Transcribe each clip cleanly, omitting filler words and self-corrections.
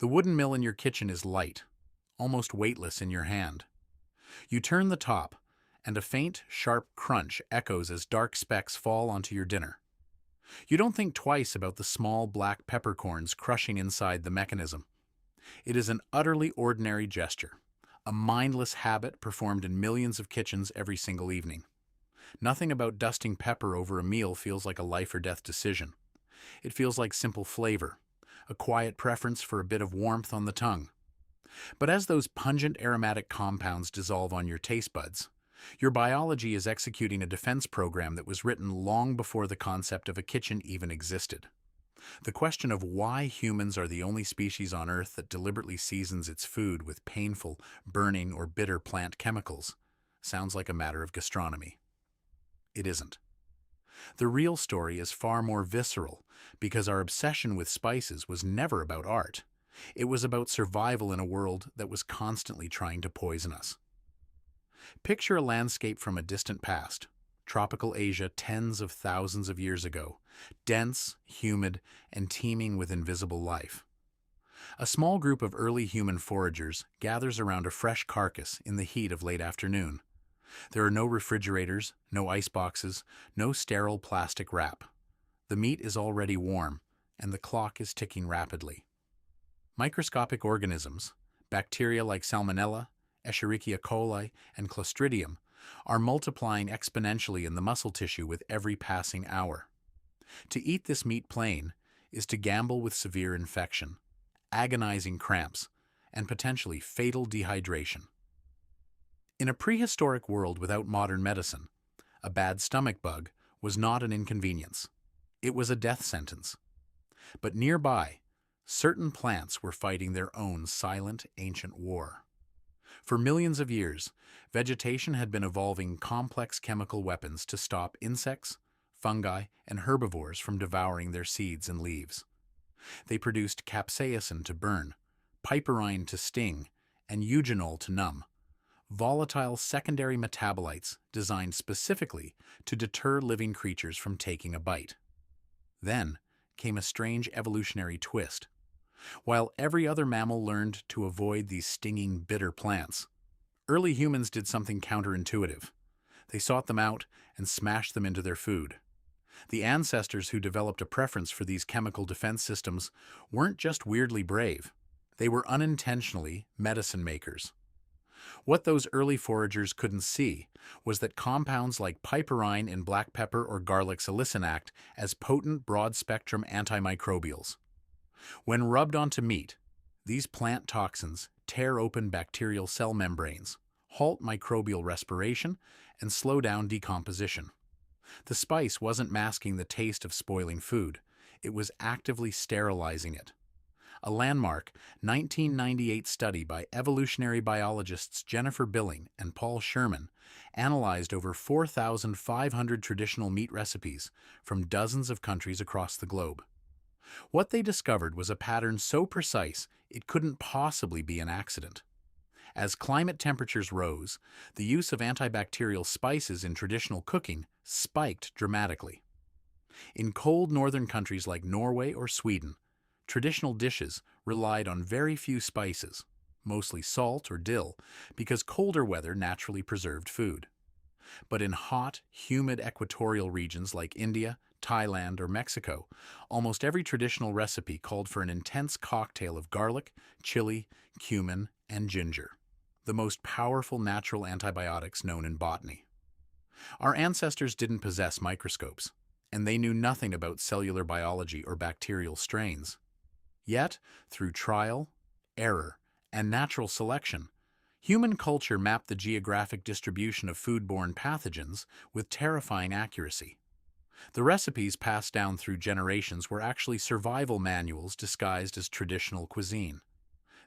The wooden mill in your kitchen is light, almost weightless in your hand. You turn the top, and a faint, sharp crunch echoes as dark specks fall onto your dinner. You don't think twice about the small black peppercorns crushing inside the mechanism. It is an utterly ordinary gesture, a mindless habit performed in millions of kitchens every single evening. Nothing about dusting pepper over a meal feels like a life or death decision. It feels like simple flavor, a quiet preference for a bit of warmth on the tongue. But as those pungent aromatic compounds dissolve on your taste buds, your biology is executing a defense program that was written long before the concept of a kitchen even existed. The question of why humans are the only species on Earth that deliberately seasons its food with painful, burning, or bitter plant chemicals sounds like a matter of gastronomy. It isn't. The real story is far more visceral because our obsession with spices was never about art. It was about survival in a world that was constantly trying to poison us. Picture a landscape from a distant past, tropical Asia tens of thousands of years ago, dense, humid, and teeming with invisible life. A small group of early human foragers gathers around a fresh carcass in the heat of late afternoon. There are no refrigerators, no ice boxes, no sterile plastic wrap. The meat is already warm, and the clock is ticking rapidly. Microscopic organisms, bacteria like Salmonella, Escherichia coli, and Clostridium, are multiplying exponentially in the muscle tissue with every passing hour. To eat this meat plain is to gamble with severe infection, agonizing cramps, and potentially fatal dehydration. In a prehistoric world without modern medicine, a bad stomach bug was not an inconvenience. It was a death sentence. But nearby, certain plants were fighting their own silent, ancient war. For millions of years, vegetation had been evolving complex chemical weapons to stop insects, fungi, and herbivores from devouring their seeds and leaves. They produced capsaicin to burn, piperine to sting, and eugenol to numb, volatile secondary metabolites designed specifically to deter living creatures from taking a bite. Then came a strange evolutionary twist. While every other mammal learned to avoid these stinging, bitter plants, early humans did something counterintuitive. They sought them out and smashed them into their food. The ancestors who developed a preference for these chemical defense systems weren't just weirdly brave. They were unintentionally medicine makers. What those early foragers couldn't see was that compounds like piperine in black pepper or garlic salicin act as potent broad-spectrum antimicrobials. When rubbed onto meat, these plant toxins tear open bacterial cell membranes, halt microbial respiration, and slow down decomposition. The spice wasn't masking the taste of spoiling food, it was actively sterilizing it. A landmark 1998 study by evolutionary biologists Jennifer Billing and Paul Sherman analyzed over 4,500 traditional meat recipes from dozens of countries across the globe. What they discovered was a pattern so precise it couldn't possibly be an accident. As climate temperatures rose, the use of antibacterial spices in traditional cooking spiked dramatically. In cold northern countries like Norway or Sweden, traditional dishes relied on very few spices, mostly salt or dill, because colder weather naturally preserved food. But in hot, humid equatorial regions like India, Thailand, or Mexico, almost every traditional recipe called for an intense cocktail of garlic, chili, cumin, and ginger, the most powerful natural antibiotics known in botany. Our ancestors didn't possess microscopes, and they knew nothing about cellular biology or bacterial strains. Yet, through trial, error, and natural selection, human culture mapped the geographic distribution of foodborne pathogens with terrifying accuracy. The recipes passed down through generations were actually survival manuals disguised as traditional cuisine.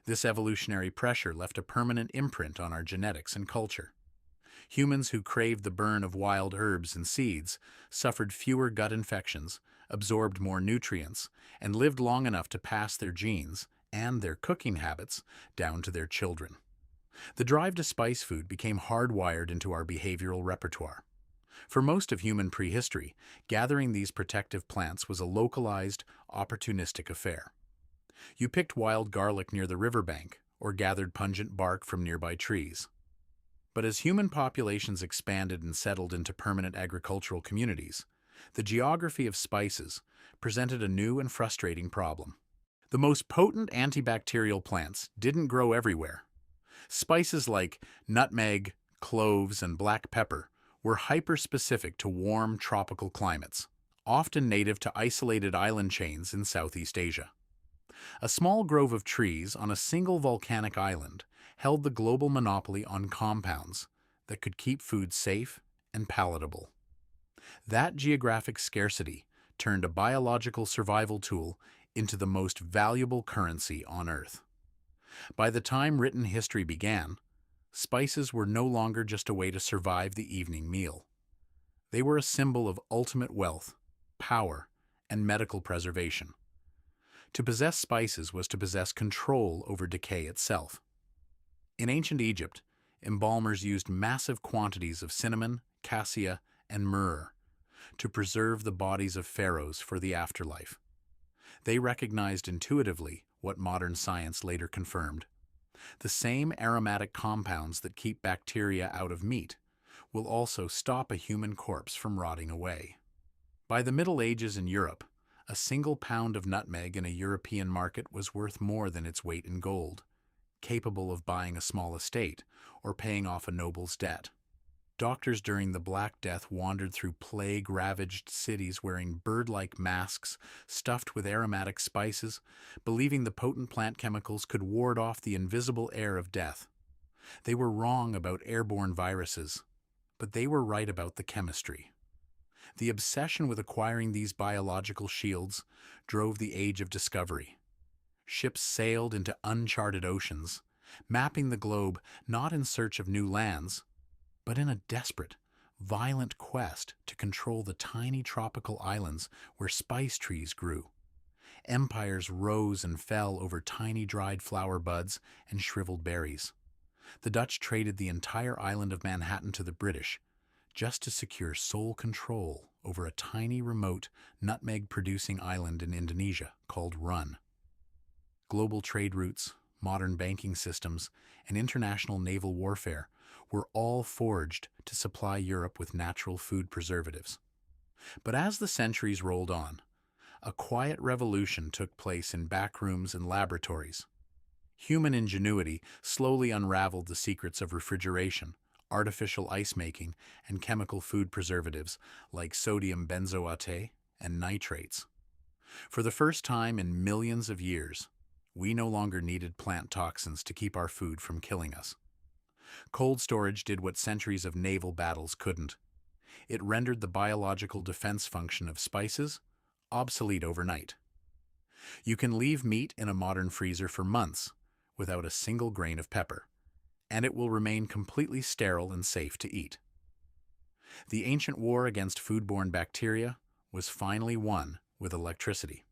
This evolutionary pressure left a permanent imprint on our genetics and culture. Humans who craved the burn of wild herbs and seeds suffered fewer gut infections, absorbed more nutrients, and lived long enough to pass their genes and their cooking habits down to their children. The drive to spice food became hardwired into our behavioral repertoire. For most of human prehistory, gathering these protective plants was a localized, opportunistic affair. You picked wild garlic near the riverbank or gathered pungent bark from nearby trees. But as human populations expanded and settled into permanent agricultural communities, the geography of spices presented a new and frustrating problem. The most potent antibacterial plants didn't grow everywhere. Spices like nutmeg, cloves, and black pepper were hyper-specific to warm tropical climates, often native to isolated island chains in Southeast Asia. A small grove of trees on a single volcanic island held the global monopoly on compounds that could keep food safe and palatable. That geographic scarcity turned a biological survival tool into the most valuable currency on Earth. By the time written history began, spices were no longer just a way to survive the evening meal. They were a symbol of ultimate wealth, power, and medical preservation. To possess spices was to possess control over decay itself. In ancient Egypt, embalmers used massive quantities of cinnamon, cassia, and myrrh to preserve the bodies of pharaohs for the afterlife. They recognized intuitively what modern science later confirmed. The same aromatic compounds that keep bacteria out of meat will also stop a human corpse from rotting away. By the Middle Ages in Europe, a single pound of nutmeg in a European market was worth more than its weight in gold, capable of buying a small estate or paying off a noble's debt. Doctors during the Black Death wandered through plague-ravaged cities wearing bird-like masks stuffed with aromatic spices, believing the potent plant chemicals could ward off the invisible air of death. They were wrong about airborne viruses, but they were right about the chemistry. The obsession with acquiring these biological shields drove the age of discovery. Ships sailed into uncharted oceans, mapping the globe not in search of new lands, but in a desperate, violent quest to control the tiny tropical islands where spice trees grew. Empires rose and fell over tiny dried flower buds and shriveled berries. The Dutch traded the entire island of Manhattan to the British, just to secure sole control over a tiny, remote, nutmeg-producing island in Indonesia called Run. Global trade routes, modern banking systems, and international naval warfare were all forged to supply Europe with natural food preservatives. But as the centuries rolled on, a quiet revolution took place in backrooms and laboratories. Human ingenuity slowly unraveled the secrets of refrigeration, artificial ice making, and chemical food preservatives like sodium benzoate and nitrates. For the first time in millions of years, we no longer needed plant toxins to keep our food from killing us. Cold storage did what centuries of naval battles couldn't. It rendered the biological defense function of spices obsolete overnight. You can leave meat in a modern freezer for months without a single grain of pepper, and it will remain completely sterile and safe to eat. The ancient war against foodborne bacteria was finally won with electricity.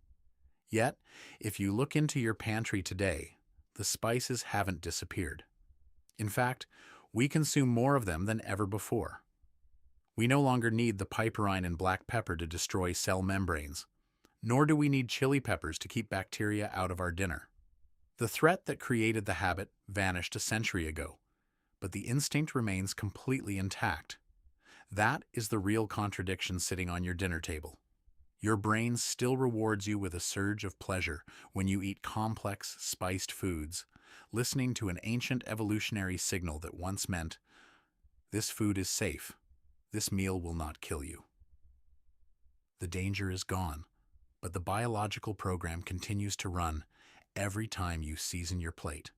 Yet, if you look into your pantry today, the spices haven't disappeared. In fact, we consume more of them than ever before. We no longer need the piperine and black pepper to destroy cell membranes, nor do we need chili peppers to keep bacteria out of our dinner. The threat that created the habit vanished a century ago, but the instinct remains completely intact. That is the real contradiction sitting on your dinner table. Your brain still rewards you with a surge of pleasure when you eat complex, spiced foods, listening to an ancient evolutionary signal that once meant, "This food is safe. This meal will not kill you." The danger is gone, but the biological program continues to run every time you season your plate.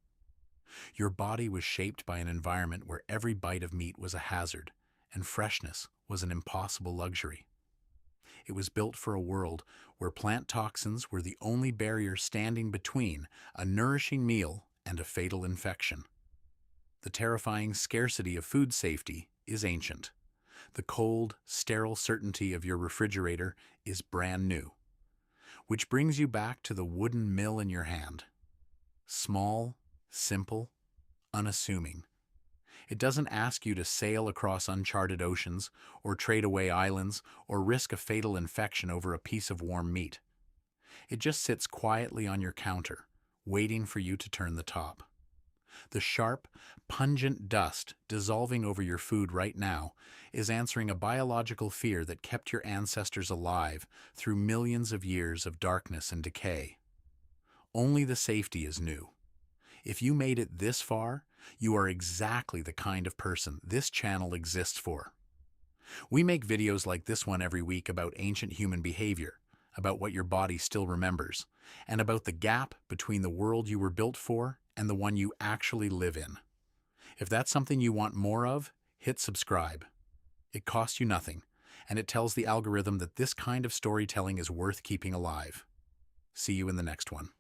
Your body was shaped by an environment where every bite of meat was a hazard, and freshness was an impossible luxury. It was built for a world where plant toxins were the only barrier standing between a nourishing meal and a fatal infection. The terrifying scarcity of food safety is ancient. The cold, sterile certainty of your refrigerator is brand new. Which brings you back to the wooden mill in your hand. Small, simple, unassuming. It doesn't ask you to sail across uncharted oceans, or trade away islands, or risk a fatal infection over a piece of warm meat. It just sits quietly on your counter, waiting for you to turn the top. The sharp, pungent dust dissolving over your food right now is answering a biological fear that kept your ancestors alive through millions of years of darkness and decay. Only the safety is new. If you made it this far, you are exactly the kind of person this channel exists for. We make videos like this one every week about ancient human behavior, about what your body still remembers, and about the gap between the world you were built for and the one you actually live in. If that's something you want more of, hit subscribe. It costs you nothing, and it tells the algorithm that this kind of storytelling is worth keeping alive. See you in the next one.